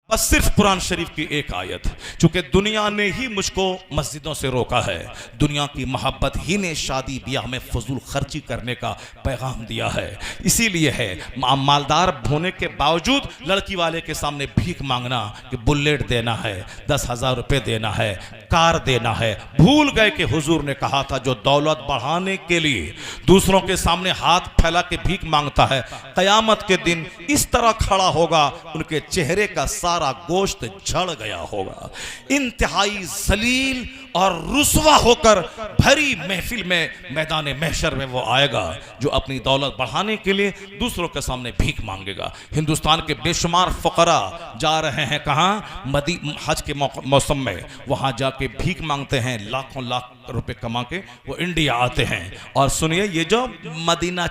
बस सिर्फ कुरान शरीफ की एक आयत, चूंकि दुनिया ने ही मुझको मस्जिदों से रोका है, दुनिया की मोहब्बत ही ने शादी ब्याह में फजूल खर्ची करने का पैगाम दिया है। इसीलिए है मालदार होने के बावजूद लड़की वाले के सामने भीख मांगना कि बुलेट देना है, 10,000 रुपये देना है, कार देना है। भूल गए कि हुजूर ने कहा था जो दौलत बढ़ाने के लिए दूसरों के सामने हाथ फैला के भीख मांगता है, कयामत के दिन इस तरह खड़ा होगा उनके चेहरे का सारा गोश्त झड़ गया होगा। इंतहाई जलील और रुसवा होकर भरी महफिल में मैदान महशर में वो आएगा जो अपनी दौलत बढ़ाने के लिए दूसरों के सामने भीख मांगेगा। हिंदुस्तान के बेशुमार फकरा जा रहे हैं कहाँ, हज के मौसम में, वहां जाके भीख मांगते हैं, लाखों लाख रुपए कमा के वो इंडिया आते हैं। और सुनिए, ये जो मदीना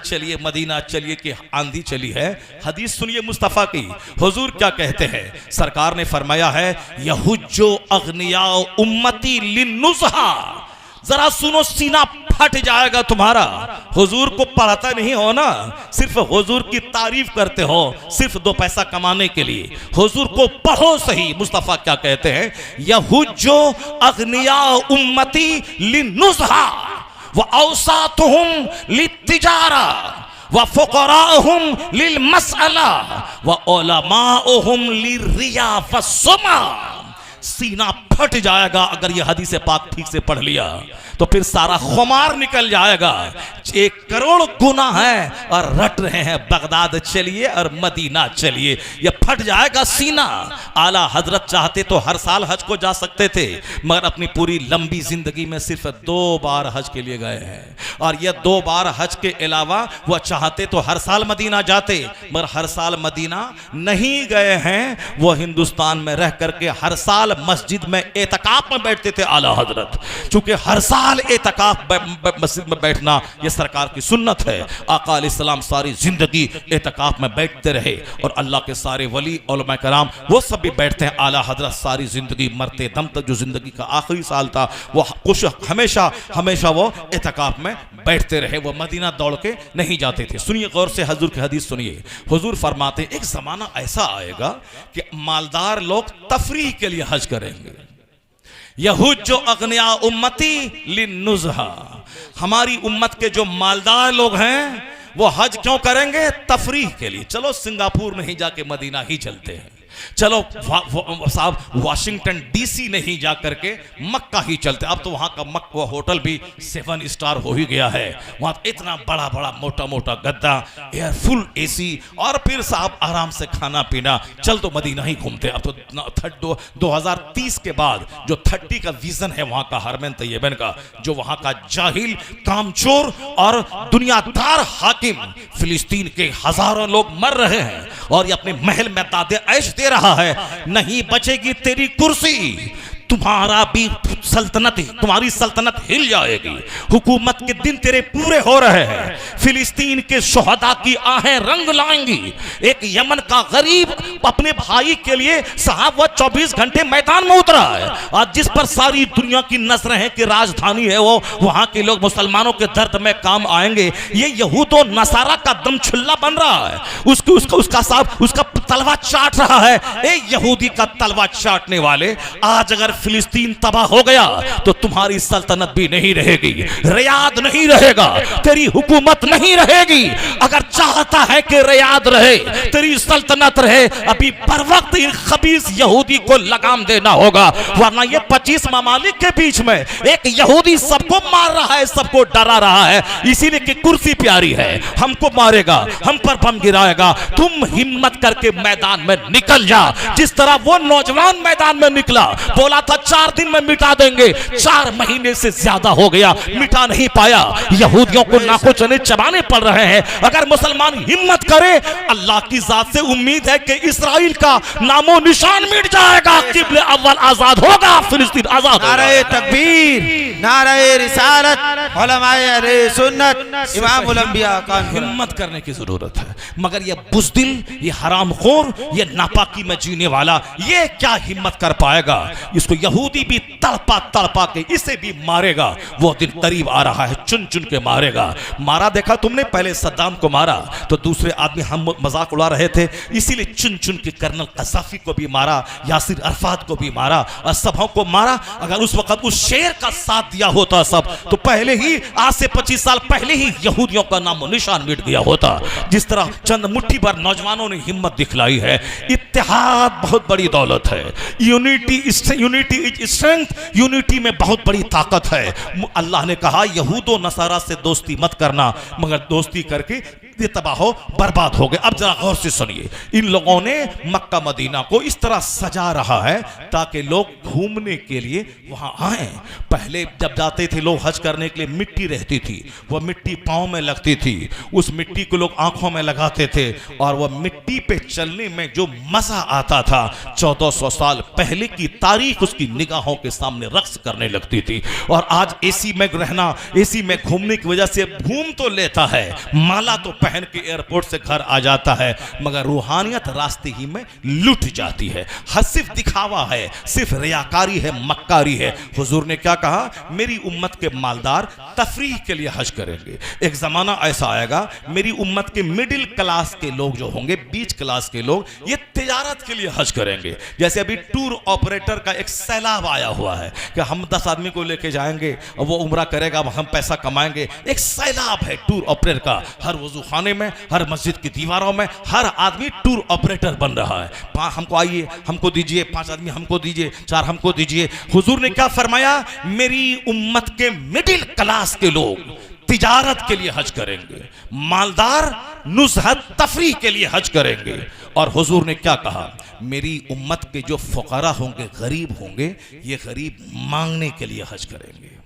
चलिए की आंधी चली है, हदीस सुनिए मुस्तफ़ा की। हुजूर क्या कहते हैं, सरकार ने फरमाया है यहुज्जो अगनिया उम्मती लिन्नुज़हा। जरा सुनो, सीना फट जाएगा तुम्हारा। हुजूर को पढ़ाता नहीं हो ना, सिर्फ हुजूर की तारीफ करते हो, सिर्फ 2 पैसा कमाने के लिए। हुजूर को पढ़ो सही। मुस्तफा क्या कहते हैं, यहुज्जो अगनिया उम्मती लिन्नुज़हा व औसातुहुम लित्तिजारा व फुक़राहुम लिलमसअला व उलमाउहुम लिर्रिया वस्सुमा। सीना फट जाएगा अगर यह हदीस पाक ठीक से पढ़ लिया तो फिर सारा खुमार निकल जाएगा। 1 करोड़ गुना है और रट रहे हैं बगदाद चलिए और मदीना चलिए, यह फट जाएगा सीना। आला हजरत चाहते तो हर साल हज को जा सकते थे, मगर अपनी पूरी लंबी जिंदगी में सिर्फ 2 बार हज के लिए गए हैं। और यह 2 बार हज के अलावा वह चाहते तो हर साल मदीना जाते, मगर हर साल मदीना नहीं गए हैं। वो हिंदुस्तान में रह करके हर साल मस्जिद में एतकाफ में बैठते थे आला हजरत। चूंकि हर साल एतकाफ मस्जिद में बैठना यह सरकार की सुन्नत है। आका अलैहिस्सलाम सारी जिंदगी एतकाफ में बैठते रहे और अल्लाह के सारे वली उलमा कराम वो सब भी बैठते हैं। आला हजरत सारी जिंदगी मरते दम तक, जो जिंदगी का आखिरी साल था, वो कुछ हमेशा वो एतकाफ में बैठते रहे, वो मदीना दौड़ के नहीं जाते थे। सुनिए गौर से हुजूर की हदीस सुनिए। हुजूर फरमाते एक जमाना ऐसा आएगा कि मालदार लोग तफरीह के लिए हज करेंगे। यहुज्जो अगनिया उम्मती लिन्नुज़हा। हमारी उम्मत के जो मालदार लोग हैं वो हज क्यों करेंगे, तफरीह के लिए। चलो सिंगापुर नहीं जाके मदीना ही चलते हैं, चलो साहब वाशिंगटन डीसी नहीं जा करके मक्का ही चलते। अब तो वहां का मक्का होटल भी 7 स्टार हो ही गया है। वहां इतना बड़ा बड़ा मोटा मोटा गद्दा, एयर फुल एसी, और फिर साहब आराम से खाना पीना। चल तो मदीना ही घूमते। अब तो 2030 के बाद जो 30 का विजन है वहां का हरमैन तैयबन का, जो वहां का जाहिल कामचोर और दुनियादार हाकिम फिलिस्तीन के हजारों लोग मर रहे हैं और ये अपने महल में दादे ऐश दे रहा है, नहीं बचेगी तेरी कुर्सी, तुम्हारा भी तुम्हारी सल्तनत हिल जाएगी। हुकूमत के दिन तेरे पूरे हो रहे हैं। फिलिस्तीन के शोहदा की आहें रंग लाएंगी। एक यमन का गरीब अपने भाई के लिए साहब वह 24 घंटे मैदान में उतरा है, और जिस पर सारी दुनिया की नजरें हैं कि राजधानी है वो, वहां के लोग मुसलमानों के दर्द में काम आएंगे। ये यहूदो नसारा का दम छुल्ला बन रहा है, उसका तलवा चाट रहा है। ए यहूदी का तलवा चाटने वाले, आज अगर फिलिस्तीन तबाह हो गया तो तुम्हारी सल्तनत भी नहीं रहेगी, रियाद नहीं रहेगा, तेरी हुकूमत नहीं रहेगी। अगर चाहता है कि रियाद रहे, तेरी सल्तनत रहे, अभी बर वक्त इन खबीस यहूदी को लगाम देना होगा, वरना ये 25 ममालिक के बीच में एक यहूदी सबको मार रहा है, सबको डरा रहा है, इसीलिए कि कुर्सी प्यारी है, हमको मारेगा, हम पर बम गिराएगा। तुम हिम्मत करके मैदान में निकल जा, जिस तरह वो नौजवान मैदान में निकला, बोला था 4 दिन में मिटा देंगे, 4 महीने से ज्यादा हो गया, मिटा नहीं पाया। यहूदियों को नाको चने चबाने पड़ रहे हैं। अगर मुसलमान हिम्मत करे, अल्लाह की जात से उम्मीद है कि इस्राइल का नामो निशान मिट जाएगा, किबले अव्वल आजाद होगा, फिलिस्तीन आजाद होगा। नारे तकबीर, नारे रिसालत, उलमाए अहले सुन्नत, इमामुल अंबिया का। हिम्मत करने की जरूरत है। मगर ये बुज़दिल, ये हरामखोर, ये नापाकी में जीने वाला, ये क्या हिम्मत कर पाएगा? इसको यहूदी भी तड़पा तड़पा के इसे भी मारेगा। वो दिन करीब आ रहा है, चुन चुन के मारेगा। मारा देखा तुमने, पहले सद्दाम को मारा तो दूसरे आदमी हम मजाक उड़ा रहे थे, इसीलिए चुन चुन के कर्नल कसाफी को भी मारा, यासिर अरफात को भी मारा और सबों को मारा। अगर उस वक्त उस शेर का साथ दिया होता सब, तो पहले ही आज से 25 साल पहले ही यहूदियों का नामो निशान मिट गया होता। जिस तरह चंद मुट्ठी भर नौजवानों ने हिम्मत दिखलाई है। इत्तेहाद बहुत बड़ी दौलत है। यूनिटी इज स्ट्रेंथ, यूनिटी में बहुत बड़ी ताकत है। अल्लाह ने कहा यहूदो नसारा से दोस्ती मत करना, मगर दोस्ती करके ये तबाह हो बर्बाद हो गए। अब जरा गौर से सुनिए, इन लोगों ने मक्का मदीना को इस तरह सजा रहा है ताकि लोग घूमने के लिए वहां आए। पहले जब जाते थे लोग हज करने के लिए, मिट्टी रहती थी, वह मिट्टी पांव में लगती थी, उस मिट्टी को लोग आंखों में लगाते थे और वह मिट्टी पे चलने में जो मजा आता था, 1400 साल पहले की तारीख उसकी निगाहों के सामने रक्स करने लगती थी। और आज एसी में रहना, एसी में घूमने की वजह से घूम तो लेता है, माला तो पहन के एयरपोर्ट से घर आ जाता है, मगर रूहानियत रास्ते ही में लुट जाती है। हज सिर्फ दिखावा है, सिर्फ रियाकारी है, मक्कारी है। हुजूर ने क्या कहा? मेरी उम्मत के मालदार तफरीह के लिए हज करेंगे। एक जमाना ऐसा आएगा मेरी उम्मत के मिडिल क्लास के लोग जो होंगे, बीच क्लास के लोग, ये तिजारत के लिए हज करेंगे। जैसे अभी टूर ऑपरेटर का एक सैलाब आया हुआ है कि हम 10 आदमी को लेके जाएंगे और वो उम्रा करेगा, हम पैसा कमाएंगे। एक सैलाब है टूर ऑपरेटर का। हर वजू खाने में, हर मस्जिद की दीवारों में हर आदमी टूर ऑपरेटर बन रहा है। 5 हमको आइए, हमको दीजिए, 5 आदमी हमको दीजिए, 4 हमको दीजिए। हुजूर ने क्या फरमाया? मेरी उम्मत के मिडिल क्लास के लोग तिजारत के लिए हज करेंगे, मालदार नुज़हत तफरीह के लिए हज करेंगे। और हुजूर ने क्या कहा? मेरी उम्मत के जो फुकरा होंगे, गरीब होंगे, ये गरीब मांगने के लिए हज करेंगे,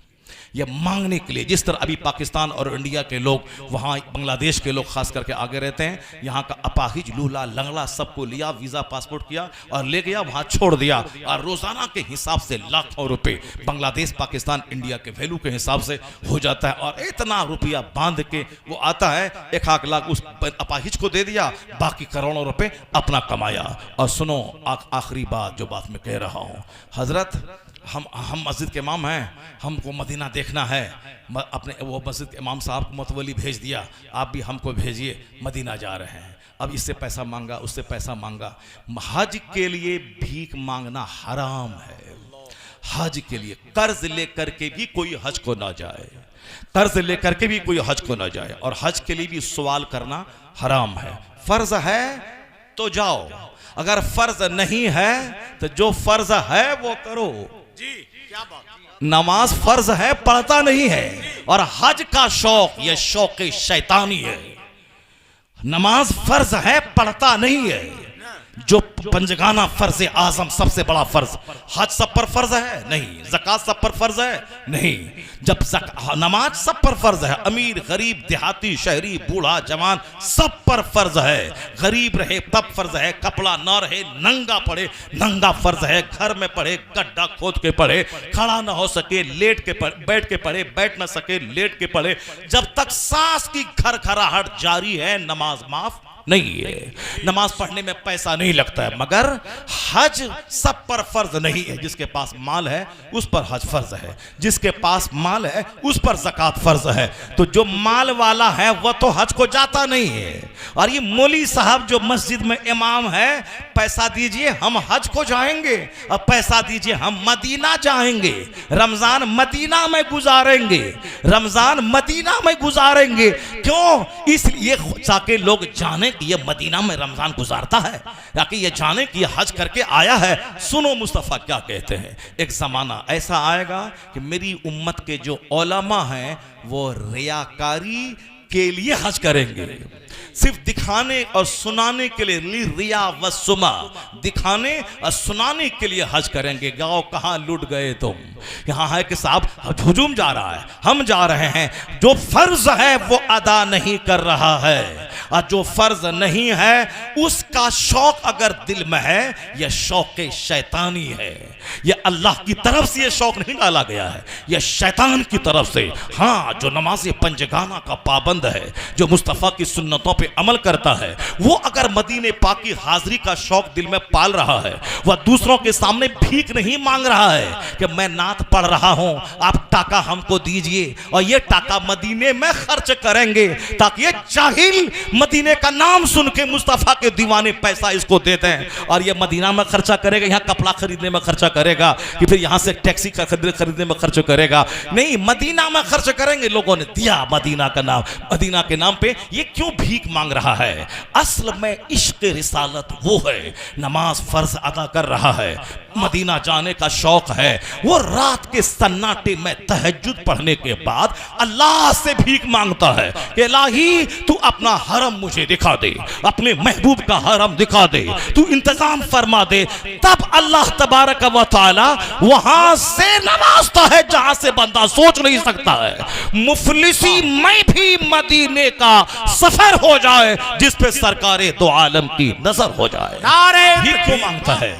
ये मांगने के लिए। जिस तरह अभी पाकिस्तान और इंडिया के लोग, वहाँ बांग्लादेश के लोग खास करके आगे रहते हैं, यहाँ का अपाहिज, लूला लंगड़ा सबको लिया, वीज़ा पासपोर्ट किया और ले गया, वहाँ छोड़ दिया। और रोज़ाना के हिसाब से लाखों रुपए बांग्लादेश, पाकिस्तान, इंडिया के वैल्यू के हिसाब से हो जाता है। और इतना रुपया बांध के वो आता है, 1 लाख उस अपाहिज को दे दिया, बाकी करोड़ों रुपए अपना कमाया। और सुनो आखिरी बात जो बात मैं कह रहा हूँ, हजरत हम मस्जिद के इमाम हैं, हमको मदीना देखना है। अपने वो मस्जिद के इमाम साहब को मतवली भेज दिया, आप भी हमको भेजिए, मदीना जा रहे हैं। अब इससे पैसा मांगा, उससे पैसा मांगा। हज के लिए भीख मांगना हराम है। हज के लिए कर्ज लेकर के भी कोई हज को ना जाए, कर्ज लेकर के भी कोई हज को ना जाए। और हज के लिए भी सवाल करना हराम है। फर्ज है तो जाओ, अगर फर्ज नहीं है तो जो फर्ज है वो करो। जी क्या बात। नमाज फर्ज है, पढ़ता नहीं है। और हज का शौक ये शौक शैतानी है। नमाज फर्ज है, पढ़ता नहीं है। जो पंजगाना फर्ज आजम, सबसे बड़ा फर्ज। हज सब पर फर्ज है? नहीं। ज़कात सब पर फर्ज है? नहीं। जब नमाज सब पर फर्ज है, अमीर गरीब देहाती शहरी बूढ़ा जवान सब पर फर्ज है। गरीब रहे तब फर्ज है, कपड़ा न रहे नंगा पड़े नंगा फर्ज है। घर में पढ़े, गड्ढा खोद के पढ़े, खड़ा ना हो सके लेट के पढ़े, बैठ के पढ़े, बैठ ना सके लेट के पढ़े, जब तक सांस की खरखराहट जारी है नमाज माफ नहीं है। नमाज पढ़ने में पैसा नहीं लगता है, मगर हज सब पर फर्ज नहीं है। जिसके पास माल है उस पर हज फर्ज है, जिसके पास माल है उस पर ज़कात फर्ज है। तो जो माल वाला है वह तो हज को जाता नहीं है। और ये मौली साहब जो मस्जिद में इमाम है, पैसा दीजिए हम हज को जाएंगे, और पैसा दीजिए हम मदीना जाएंगे, रमजान मदीना में गुजारेंगे, रमजान मदीना में गुजारेंगे। क्यों? इसलिए ताकि लोग जाने कि ये मदीना में रमजान गुजारता है, ताकि ये जाने कि ये हज करके आया है। सुनो मुस्तफ़ा क्या कहते हैं। एक ज़माना ऐसा आएगा कि मेरी उम्मत के जो उलमा हैं वो रियाकारी के लिए हज करेंगे, सिर्फ दिखाने और सुनाने के लिए, रिया व सुमा, दिखाने और सुनाने के लिए हज करेंगे। गाँव कहाँ लुट गए तुम। यहाँ है कि साहब हुजूम जा रहा है, हम जा रहे हैं, जो फर्ज है वो अदा नहीं कर रहा है, और जो फर्ज नहीं है उसका शौक अगर दिल में है, यह शौक शैतानी है। यह अल्लाह की तरफ से यह शौक नहीं डाला गया है, यह शैतान की तरफ से। हाँ, जो नमाज पंजगाना का पाबंद है, जो मुस्तफ़ा की सुन्नत सुन्नतों पे अमल करता है, वो अगर मदीने पाक की हाजिरी का शौक दिल में पाल रहा है, वह दूसरों के सामने भीख नहीं मांग रहा है कि मैं नात पढ़ रहा हूं, आप टाका हमको दीजिए और ये टाका मदीने में खर्च करेंगे, ताकि ये जाहिल मदीने का नाम सुन के मुस्तफा के दीवाने पैसा इसको देते हैं और ये मदीना में खर्चा करेगा, यहाँ कपड़ा खरीदने में खर्चा करेगा, कि फिर यहाँ से टैक्सी का खरीदने में खर्च करेगा। नहीं, मदीना में खर्च करेंगे। लोगों ने दिया मदीना का नाम, मदीना के नाम पे ये क्यों भीख मांग रहा है? असल में इश्क रिसालत वो है, नमाज फर्ज अदा कर रहा है, मदीना जाने का शौक है, वो रात के सन्नाटे में तहज्जुद पढ़ने के बाद अल्लाह से भीख मांगता है कि इलाही तू अपना हरम मुझे दिखा दे, अपने महबूब का हरम दिखा दे, तू इंतजाम फरमा दे। तब अल्लाह तबारक व तआला वहां से नवाजता है जहां से बंदा सोच नहीं सकता है। मुफलिसी में भी मदीने का सफर हो जाए जिस पे सरकारे दो आलम की नजर हो जाए। भीख क्यों मांगता है?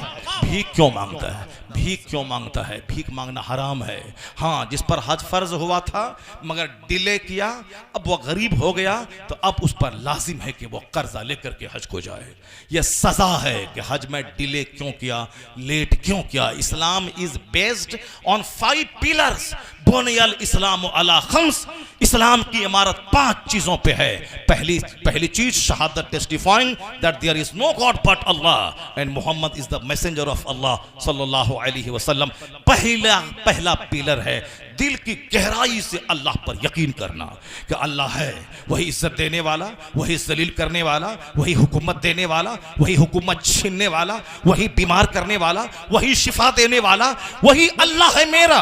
भीख क्यों मांगता है? भीख क्यों मांगता है? भीख मांगना हराम है। हाँ, जिस पर हज फर्ज हुआ था मगर डिले किया, अब वो गरीब हो गया तो अब उस पर लाजिम है कि वो कर्जा लेकर के हज को जाए। यह सजा है कि हज में डिले क्यों किया, लेट क्यों किया। Islam is based on 5 pillars. बुनियल इस्लाम अला खम्स। इस्लाम की इमारत 5 चीजों पे है। पहली चीज शहादत, testifying that there is no god but Allah and Muhammad is the messenger of Allah सल्लल्लाहु अलैहि वसल्लम। पहला पिलर है दिल की गहराई से अल्लाह पर यकीन करना कि अल्लाह है, वही इज्जत देने वाला, वही जलील करने वाला, वही हुकूमत देने वाला, वही हुकूमत छीनने वाला, वही बीमार करने वाला, वही शिफा देने वाला, वही अल्लाह है मेरा,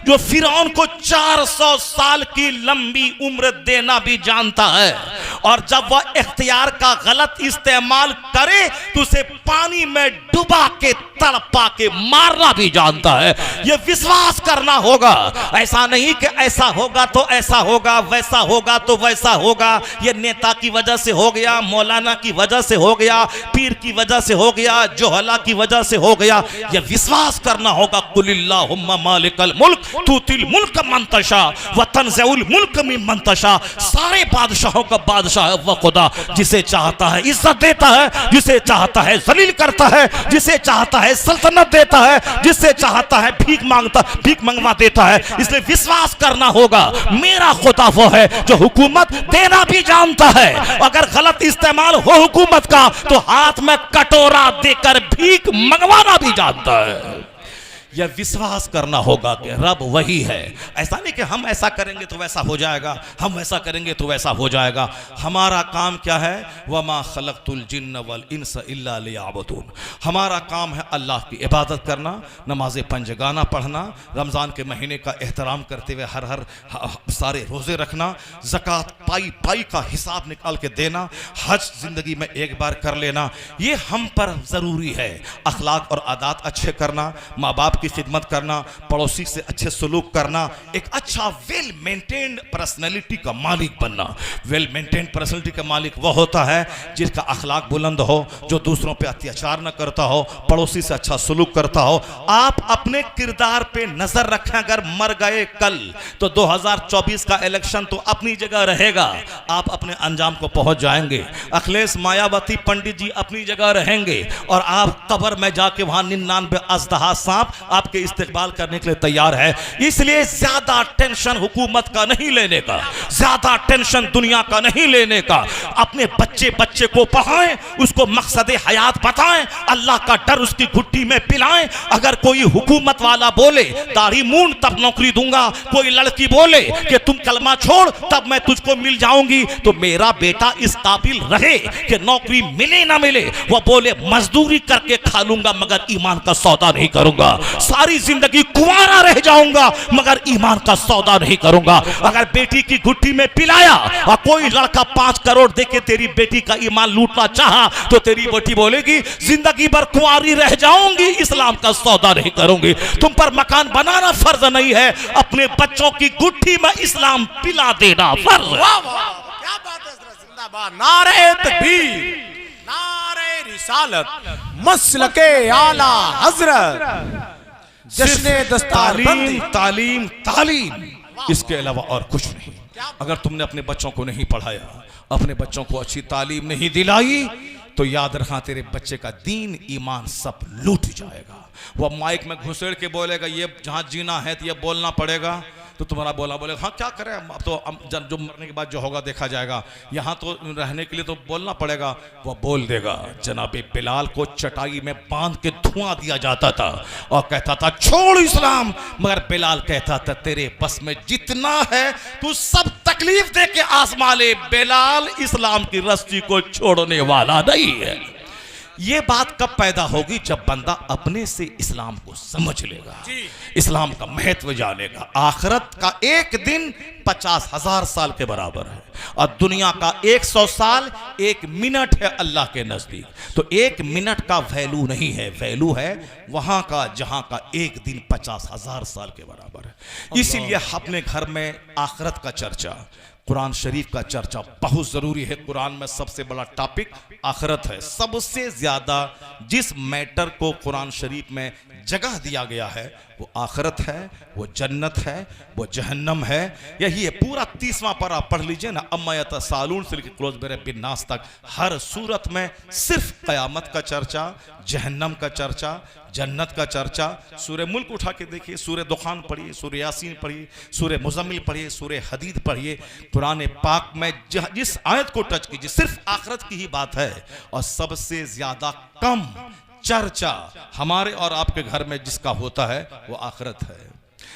जो फिरौन को 400 साल की लंबी उम्र देना भी जानता है और जब वह इख्तियार का गलत इस्तेमाल करे तो उसे पानी में डुबा के तड़पा के मारना भी जानता है। यह विश्वास करना होगा। ऐसा नहीं कि ऐसा होगा तो ऐसा होगा, वैसा होगा तो वैसा होगा, यह नेता की वजह से हो गया, मौलाना की वजह से हो गया, पीर की वजह से हो गया, जोहला की वजह से हो गया। यह विश्वास करना होगा कुलिल्लाहुम्मा मालिकल मुल्क तुतिल मुल्क मन तशा व तंज़िउल मुल्क मिम्मन तशा। सारे बादशाहों का बादशाह है वह खुदा, जिसे चाहता है इज्जत देता है, जिसे चाहता है जलील करता है, जिसे चाहता है सल्तनत देता है, जिसे चाहता है भीख मंगवा देता है। इसलिए विश्वास करना होगा मेरा खुदा वो है जो हुकूमत देना भी जानता है, अगर गलत इस्तेमाल हो हुकूमत का तो हाथ में कटोरा देकर भीख मंगवाना भी जानता है। यह विश्वास करना होगा कि रब वही है। ऐसा नहीं कि हम ऐसा करेंगे तो वैसा हो जाएगा, हम वैसा करेंगे तो वैसा हो जाएगा। हमारा काम क्या है? वमा खलक़तुल जिन्न वल इंस इल्ला लियअबुदून। हमारा काम है अल्लाह की इबादत करना, नमाज पंजगाना पढ़ना, रमज़ान के महीने का एहतराम करते हुए हर सारे रोज़े रखना, ज़कात पाई का हिसाब निकाल के देना, हज ज़िंदगी में एक बार कर लेना, ये हम पर ज़रूरी है। अखलाक और आदात अच्छे करना, माँ बाप की खिदमत करना, पड़ोसी से अच्छे सलूक करना, एक अच्छा वेल मेंटेन्ड पर्सनैलिटी का मालिक बनना। वेल मेंटेन्ड पर्सनैलिटी का मालिक वह होता है जिसका अखलाक बुलंद हो, जो दूसरों पे अत्याचार न करता हो, पड़ोसी से अच्छा सलूक करता हो। आप अपने किरदार पे नजर रखें। अगर मर गए कल तो 2024 का इलेक्शन तो अपनी जगह रहेगा, आप अपने अंजाम को पहुंच जाएंगे। अखिलेश मायावती पंडित जी अपनी जगह रहेंगे और आप कब्र में जाके वहां 99 अजदहा सांप आपके इस्तेकबाल करने के लिए तैयार है। इसलिए ज्यादा टेंशन हुकूमत का नहीं लेने का, ज्यादा टेंशन दुनिया का नहीं लेने का। अपने बच्चे को पढ़ाएं, उसको मकसद हयात बताएं, अल्लाह का डर उसकी घुट्टी में पिलाएं। अगर कोई हुकूमत वाला बोले दाढ़ी मूंड तब नौकरी दूंगा, कोई लड़की बोले कि तुम कलमा छोड़ तब मैं तुझको मिल जाऊंगी, तो मेरा बेटा इस काबिल रहे कि नौकरी मिले ना मिले, वह बोले मजदूरी करके खा लूंगा मगर ईमान का सौदा नहीं करूंगा, सारी जिंदगी कुंवारा रह जाऊंगा मगर ईमान का सौदा नहीं करूंगा। अगर बेटी की घुट्टी में पिलाया और कोई लड़का 5 करोड़ देके तेरी बेटी का ईमान लूटना चाहा तो तेरी बेटी बोलेगी जिंदगी भर कुंवारी रह जाऊंगी, इस्लाम का सौदा नहीं करूंगी। तुम पर मकान बनाना फर्ज नहीं है, अपने बच्चों की गुट्ठी में इस्लाम पिला देना फर्ज है। क्या बात है, जिंदाबाद, नारे तकबीर, नारे रिसालत, मसलके आला हजरत, जश्ने दस्तारबंदी, तालीम, इसके अलावा और कुछ नहीं। अगर तुमने अपने बच्चों को नहीं पढ़ाया, अपने बच्चों को अच्छी तालीम नहीं दिलाई, तो याद रखना तेरे बच्चे का दीन ईमान सब लूट जाएगा। वह माइक में घुसेड़ के बोलेगा ये जहां जीना है तो ये बोलना पड़ेगा, तो तुम्हारा बोलेगा हाँ क्या करें, अब तो जो मरने के बाद जो होगा देखा जाएगा, यहाँ तो रहने के लिए तो बोलना पड़ेगा। वह बोल देगा। जनाबे बिलाल को चटाई में बांध के धुआं दिया जाता था और कहता था छोड़ इस्लाम, मगर बिलाल कहता था तेरे बस में जितना है तू सब तकलीफ दे के आजमा ले, बिलाल इस्लाम की रस्सी को छोड़ने वाला नहीं है। ये बात कब पैदा होगी? जब बंदा अपने से इस्लाम को समझ लेगा, इस्लाम का महत्व जानेगा। आखिरत का एक दिन 50,000 साल के बराबर है और दुनिया का 100 साल 1 मिनट है अल्लाह के नजदीक। तो 1 मिनट का वैल्यू नहीं है, वैल्यू है वहां का जहां का एक दिन 50,000 साल के बराबर है। इसीलिए अपने घर में आखिरत का चर्चा, कुरान शरीफ का चर्चा बहुत जरूरी है। कुरान में सबसे बड़ा टॉपिक आखिरत है। सबसे ज्यादा जिस मैटर को कुरान शरीफ में जगह दिया गया है वो आखिरत है, वो जन्नत है, वो जहन्नम है। यही है पूरा 30वां पारा पढ़ लीजिए ना, अम्मा यतसालून से लेकर क्लोज बेरे बिन नास तक हर सूरत में सिर्फ क़यामत का चर्चा, जहन्नम का चर्चा, जन्नत का चर्चा। सूरे मुल्क उठा के देखिए, सूरे दुखान पढ़िए, सूरे यासीन पढ़िए, सूरे मुज़म्मिल पढ़िए, सूरे हदीद पढ़िए। कुरान पाक में जिस आयत को टच कीजिए सिर्फ आखिरत की ही बात है। और सबसे ज्यादा कम चर्चा हमारे और आपके घर में जिसका होता है वो आखिरत है।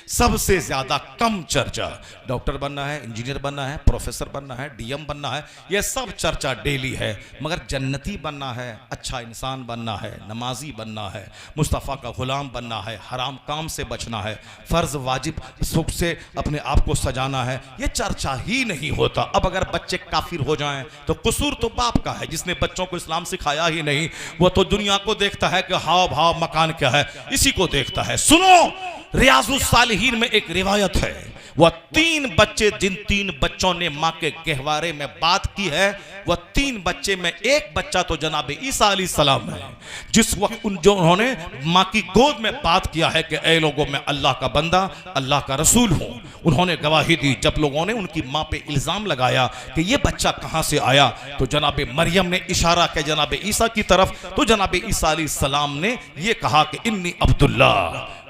सबसे ज्यादा कम चर्चा, डॉक्टर बनना है, इंजीनियर बनना है, प्रोफेसर बनना है, डीएम बनना है, यह सब चर्चा डेली है। मगर जन्नती बनना है, अच्छा इंसान बनना है, नमाजी बनना है, मुस्तफ़ा का गुलाम बनना है, हराम काम से बचना है, फर्ज वाजिब सुख से अपने आप को सजाना है, यह चर्चा ही नहीं होता। अब अगर बच्चे काफिर हो जाएं तो कसूर तो बाप का है जिसने बच्चों को इस्लाम सिखाया ही नहीं। वो तो दुनिया को देखता है कि हाव भाव मकान क्या है, इसी को देखता है। सुनो, रियाजुस सालिहीन में एक रिवायत है, वह 3 बच्चे, जिन 3 बच्चों ने माँ के गहवारे में बात की है, वह 3 बच्चे में एक बच्चा तो जनाब ईसा अलैहिस्सलाम है। जिस वक्त उन्होंने माँ की गोद में बात किया है कि ऐ लोगों मैं अल्लाह का बंदा, अल्लाह का रसूल हूँ, उन्होंने गवाही दी। जब लोगों ने उनकी माँ पे इल्जाम लगाया कि ये बच्चा कहाँ से आया, तो जनाब मरियम ने इशारा किया जनाब ईसा की तरफ, तो जनाब ईसा अलैहिस्सलाम ने ये कहा कि इन्नी अब्दुल्ला।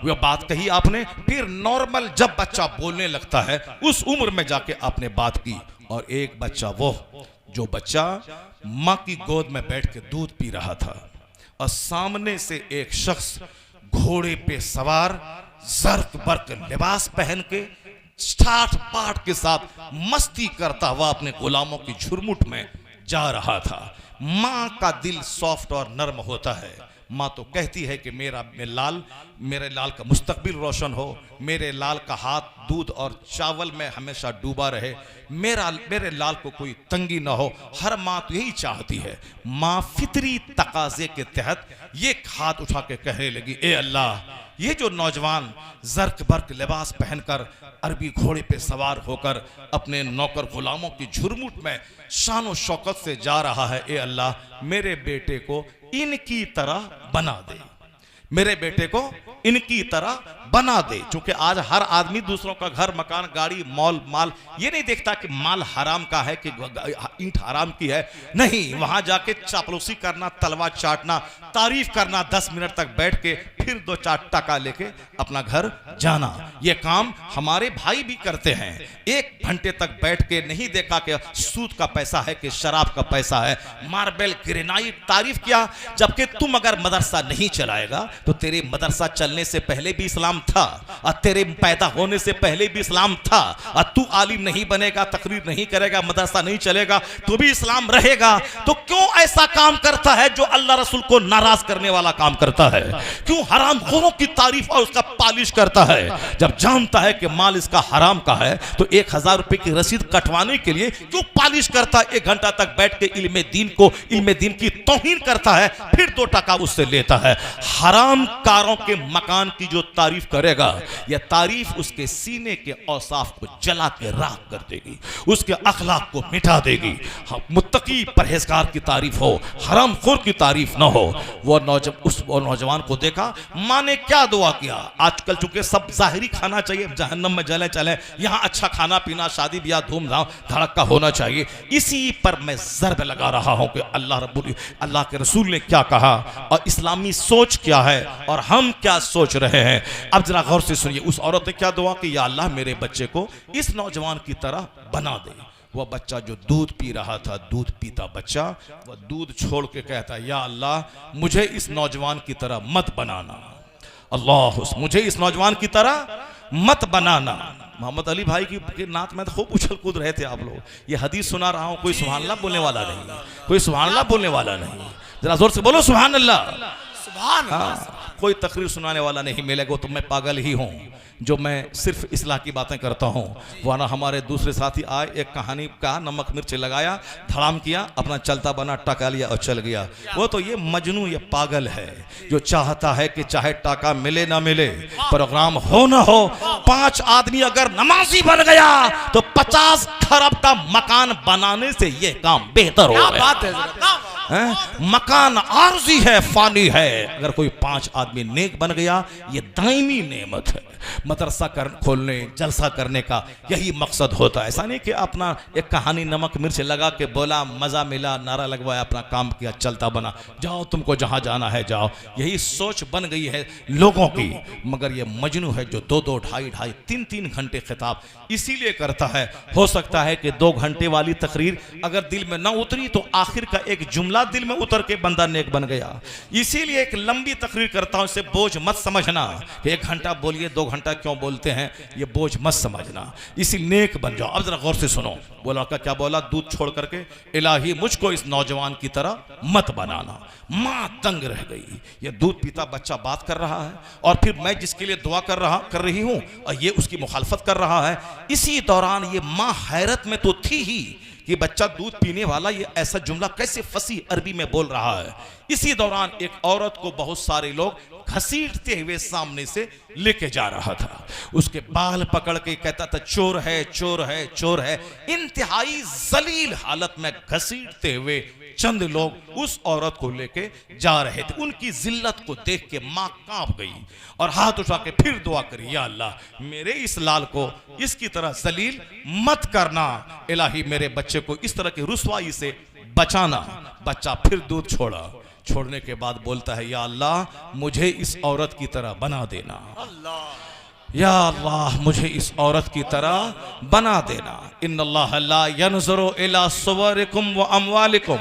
वह बात कही आपने। फिर नॉर्मल जब बच्चा बोलने लगता है उस उम्र में जाके आपने बात की। और एक बच्चा वो जो बच्चा माँ की गोद में बैठ के दूध पी रहा था और सामने से एक शख्स घोड़े पे सवार जर्क बर्क लिबास पहन के ठाठ बाट के साथ मस्ती करता हुआ अपने गुलामों की झुरमुट में जा रहा था। माँ का दिल सॉफ्ट और नर्म होता है। माँ तो कहती है कि मेरे लाल का मुस्तकबिल रोशन हो, मेरे लाल का हाथ दूध और चावल में हमेशा डूबा रहे, मेरे लाल को कोई तंगी ना हो। हर माँ तो यही चाहती है। माँ फितरी तकाजे के तहत ये हाथ उठा के कहने लगी, ए अल्लाह, ये जो नौजवान जर्क बर्क लिबास पहनकर अरबी घोड़े पे सवार होकर अपने नौकर गुलामों की झुरमुट में शान और शौकत से जा रहा है, ए अल्लाह, मेरे बेटे को इनकी तरह बना दे, मेरे बेटे को इनकी तरह बना दे। क्योंकि आज हर आदमी दूसरों का घर, मकान, गाड़ी, मॉल, माल ये नहीं देखता कि माल हराम का है कि ईंट हराम की है। नहीं, वहां जाके चापलूसी करना, तलवा चाटना, तारीफ करना, 10 मिनट तक बैठ के फिर 2-4 टका लेके अपना घर जाना, ये काम हमारे भाई भी करते हैं। 1 घंटे तक बैठ के नहीं देखा कि सूद का पैसा है कि शराब का पैसा है, मार्बल, ग्रेनाइट तारीफ किया। जबकि तुम अगर मदरसा नहीं चलाएगा तो तेरे मदरसा चलने से पहले भी इस्लाम था और तेरे पैदा होने से पहले भी इस्लाम था। और तू आलिम नहीं बनेगा, तकरीर नहीं करेगा, मदरसा नहीं चलेगा तो भी इस्लाम रहेगा। तो क्यों ऐसा काम करता है जो अल्लाह रसूल को नाराज करने वाला काम करता है? क्यों हराम खोरों की तारीफ और उसका पालिश करता है? जब जानता है कि माल इसका हराम का है तो 1000 रुपए की रसीद कटवाने के लिए क्यों पालिश करता है? 1 घंटा तक बैठ के इल्मे दीन की तौहीन करता है, फिर 2 टका उससे लेता है। हराम कारों के मकान की जो तारीफ करेगा, यह तारीफ उसके सीने के औसाफ को जला के राख कर देगी, उसके अखलाक को मिटा देगी। मुत्तकी परहेजगार की तारीफ हो, हरामखोर की तारीफ ना हो। वो नौजवान को देखा, माँ ने क्या दुआ किया। आजकल चूंकि सब जाहिरी खाना चाहिए, जहन्नम में जले चले, यहाँ अच्छा खाना पीना, शादी ब्याह, धूमधाम धड़का होना चाहिए। इसी पर मैं ज़र्ब लगा रहा हूँ कि अल्लाह के रसूल ने क्या कहा और इस्लामी सोच क्या है और हम क्या सोच रहे हैं। अब जरा गौर से सुनिए, उस औरत ने क्या दुआ की, या अल्लाह मेरे बच्चे को इस नौजवान की तरह बना दे। वह बच्चा जो दूध पी रहा था, दूध पीता बच्चा, वह दूध छोड़ के कहता, या अल्लाह मुझे इस नौजवान की तरह मत बनाना, अल्लाह मुझे इस नौजवान की तरह मत बनाना। मोहम्मद अली भाई की नात में तो खूब उछल कूद रहे थे आप लोग। ये हदीस सुना रहा हूं, कोई सुभान अल्लाह बोलने वाला नहीं, कोई सुभान अल्लाह बोलने वाला नहीं। जरा जोर से बोलो सुभान अल्लाह। सुभान अल्लाह। कोई तकरीर सुनाने वाला नहीं मिलेगा तो मैं पागल ही हूँ जो मैं सिर्फ इस्लाह की बातें करता हूँ। वरना हमारे दूसरे साथी आए, एक कहानी का नमक मिर्च लगाया, धड़ाम किया, अपना चलता बना, टका लिया और चल गया। वो तो ये मजनू, ये पागल है जो चाहता है कि चाहे टाका मिले ना मिले, प्रोग्राम हो ना हो, 5 आदमी अगर नमाजी बन गया तो 50 खरब का मकान बनाने से ये काम बेहतर हो गया। मकान आरजी है, फानी है, अगर कोई 5 आदमी नेक बन गया ये दायमी नेमत है। मदरसा खोलने, जलसा करने का यही मकसद होता है। ऐसा नहीं कि अपना एक कहानी नमक मिर्च लगा के बोला, मजा मिला, नारा लगवाया, अपना काम किया, चलता बना, जाओ तुमको जहां जाना है जाओ। यही सोच बन गई है लोगों की। मगर ये मजनू है जो 2-2, 2.5-2.5, 3-3 घंटे खिताब इसीलिए करता है। हो सकता है कि 2 घंटे वाली तकरीर अगर दिल में ना उतरी तो आखिर का एक जुमला दिल में उतर के बंदा नेक बन गया। इसीलिए एक लंबी तकरीर करता हूं, इसे बोझ मत समझना। 1 घंटा बोलिए, 2 घंटा क्यों बोलते हैं, ये बोझ मत समझना, इसी नेक बन जाओ। अब जरा गौर से सुनो, बोला क्या बोला, दूध छोड़ करके, इलाही मुझको इस नौजवान की तरह मत बनाना। मां तंग रह गई, ये दूध पीता बच्चा बात कर रहा है और फिर मैं जिसके लिए दुआ कर रही हूं और ये उसकी मुखालफत कर रहा है। इसी दौरान ये मां हैरत में तो थी ही कि बच्चा दूध पीने वाला ये ऐसा जुमला कैसे फसी अरबी में बोल रहा है। इसी दौरान एक औरत को बहुत सारे लोग घसीटते हुए सामने से लेके जा रहा था। उसके बाल पकड़ के कहता था, चोर है, चोर है, चोर है। इंतहाई जलील हालत में घसीटते हुए चंद लोग उस औरत को लेके जा रहे थे। उनकी जिल्लत को देख के मां कांप गई और हाथ उठा के फिर दुआ करी, या अल्लाह मेरे इस लाल को इसकी तरह जलील मत करना, इलाही मेरे बच्चे को इस तरह की रुसवाई से बचाना। बच्चा फिर दूध छोड़ने के बाद बोलता है, या अल्लाह मुझे इस औरत की तरह बना देना, या अल्लाह मुझे इस औरत की तरह बना देना। इन्नल्लाह ला यनज़ुरु इला सुवरिकुम व अमवालिकुम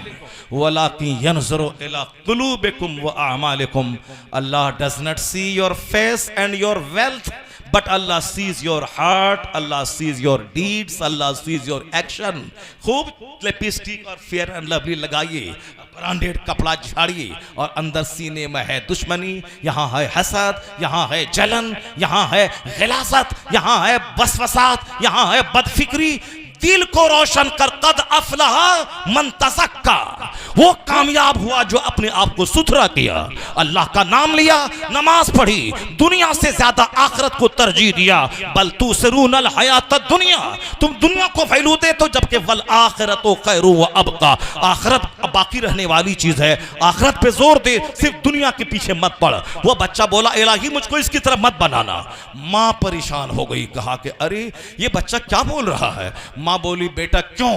वलाकिन यनज़ुरु इला कुलूबिकुम व अमालिकुम। Allah does not see your face and your wealth, but Allah sees your heart, Allah sees your deeds, Allah sees your action। खूब लिपस्टिक और फेयर एंड लवली लगाइए, ब्रांडेड कपड़ा झाड़िए और अंदर सीने में है दुश्मनी, यहाँ है हसद, यहाँ है जलन, यहाँ है गिलासत, यहाँ है वसवसात, यहाँ है बदफिक्री। दिल को रोशन कर, कद अफलहा मन तज़क्का, वो कामयाब हुआ जो अपने आप को सुथरा किया, अल्लाह का नाम लिया, नमाज पढ़ी, दुनिया से ज्यादा आखिरत को तरजीह दिया। बल तुसिरूनल हयात दुनिया, तुम दुनिया को वैल्यू दे तो, जबकि वल आखिरतु खैरु व अबका, आखिरत बाकी रहने वाली चीज है, आखिरत पे जोर दे, सिर्फ दुनिया के पीछे मत पड़। वो बच्चा बोला, इलाही मुझको इसकी तरह मत बनाना। माँ परेशान हो गई, कहा कि अरे ये बच्चा क्या बोल रहा है। माँ बोली, बेटा क्यों?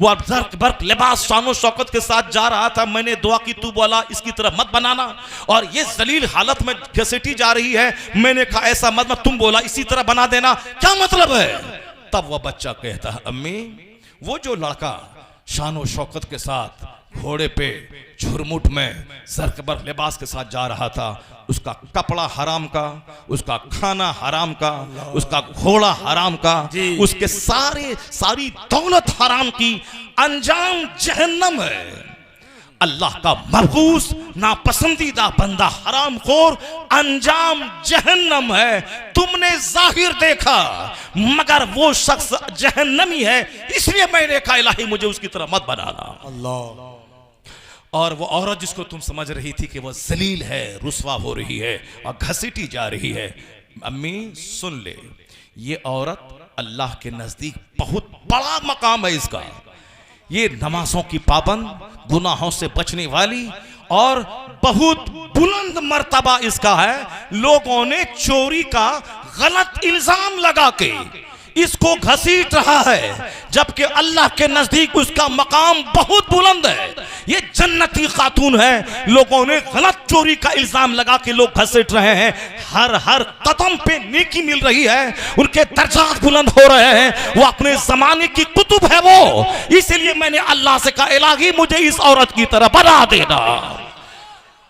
वो अब जर्क बर्क लिबास शानो शौकत के साथ जा रहा था, मैंने दुआ की, तू बोला इसकी तरह मत बनाना, और ये जलील हालत में घसीटी जा रही है, मैंने कहा ऐसा मत, तुम बोला इसी तरह बना देना, क्या मतलब है? तब वह बच्चा कहता है, अम्मी वो जो लड़का शानो शौकत के साथ घोड़े पे झुरमुट में सरकबर लिबास के साथ जा रहा था, उसका कपड़ा हराम का, उसका खाना हराम का, उसका घोड़ा हराम का, उसके सारी दौलत हराम की, अंजाम जहन्नम है। अल्लाह का मरगूस नापसंदीदा बंदा हरामखोर, अंजाम जहन्नम है। तुमने जाहिर देखा मगर वो शख्स जहन्नमी है, इसलिए मैंने कहा इलाही मुझे उसकी तरह मत बनाना। अल्लाह। और वो औरत जिसको तुम समझ रही थी कि वो जलील है, रुसवा हो रही है और घसीटी जा रही है, अम्मी सुन ले, ये औरत अल्लाह के नजदीक बहुत बड़ा मकाम है इसका। ये नमाजों की पाबंद, गुनाहों से बचने वाली और बहुत बुलंद मर्तबा इसका है। लोगों ने चोरी का गलत इल्जाम लगा के इसको घसीट रहा है, जबकि अल्लाह के नजदीक उसका मकाम बहुत बुलंद है। ये जन्नती खातून है, लोगों ने गलत चोरी का इल्जाम लगा के लोग घसीट रहे हैं। हर कदम पे नेकी मिल रही है, उनके दर्जात बुलंद हो रहे हैं। वो अपने जमाने की कुतुब है वो। इसलिए मैंने अल्लाह से कहा, इलाही मुझे इस औरत की तरह बना देना।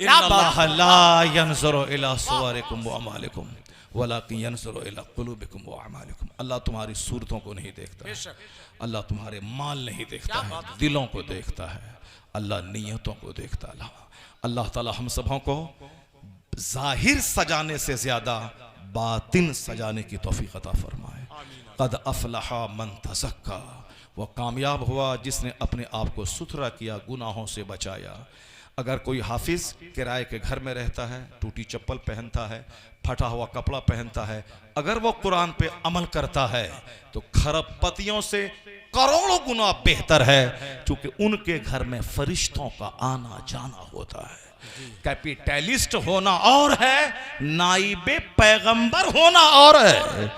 इन्नल्लाह ला यंज़ुरु इला सुवरिकुम व अमालिकुम वलाकिन यंज़ुरु इला कुलूबिकुम व अमालिकुम। अल्लाह तुम्हारी सूरतों को नहीं देखता है, अल्लाह तुम्हारे माल नहीं देखता है, दिलों को देखता है। अल्लाह नीयतों को देखता है। अल्लाह ताला हम सबों को जाहिर सजाने से ज्यादा बातिन सजाने की तौफीक अता फरमाए। कद अफलहा मन तज़क्का, वो कामयाब हुआ जिसने अपने आप को सुथरा किया, गुनाहों से बचाया। अगर कोई हाफिज किराए के घर में रहता है, टूटी चप्पल पहनता है, फटा हुआ कपड़ा पहनता है, अगर वो कुरान पे अमल करता है तो खरबपतियों से करोड़ों गुना बेहतर है, क्योंकि उनके घर में फरिश्तों का आना जाना होता है। कैपिटलिस्ट होना और है, नाइबे पैगंबर होना और है,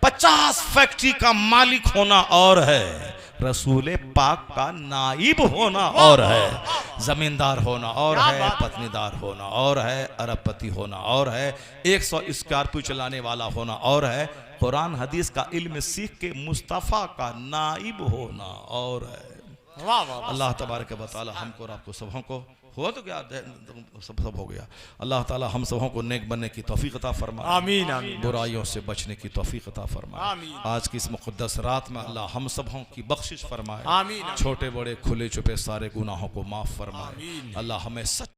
50 फैक्ट्री का मालिक होना और है, रसूले पाक का नाइब होना और है, जमींदार होना और है, पत्नीदार होना और है, अरबपति होना और है, 100 स्कॉर्पियो चलाने वाला होना और है, कुरान हदीस का इल्म सीख के मुस्तफ़ा का नाइब होना और है। अल्लाह तबारक व तआला हमको और आपको सबों को, हुआ तो क्या सब हो गया। अल्लाह ताला हम सबों को नेक बनने की तौफीक अता फरमाए, आमीन आमीन। बुराइयों से बचने की तौफीक अता फरमाए। आज की इस मुक़द्दस रात में अल्लाह हम सबों की बख्शिश फरमाए, आमीन। छोटे बड़े खुले छुपे सारे गुनाहों को माफ़ फरमाए। अल्लाह हमें सच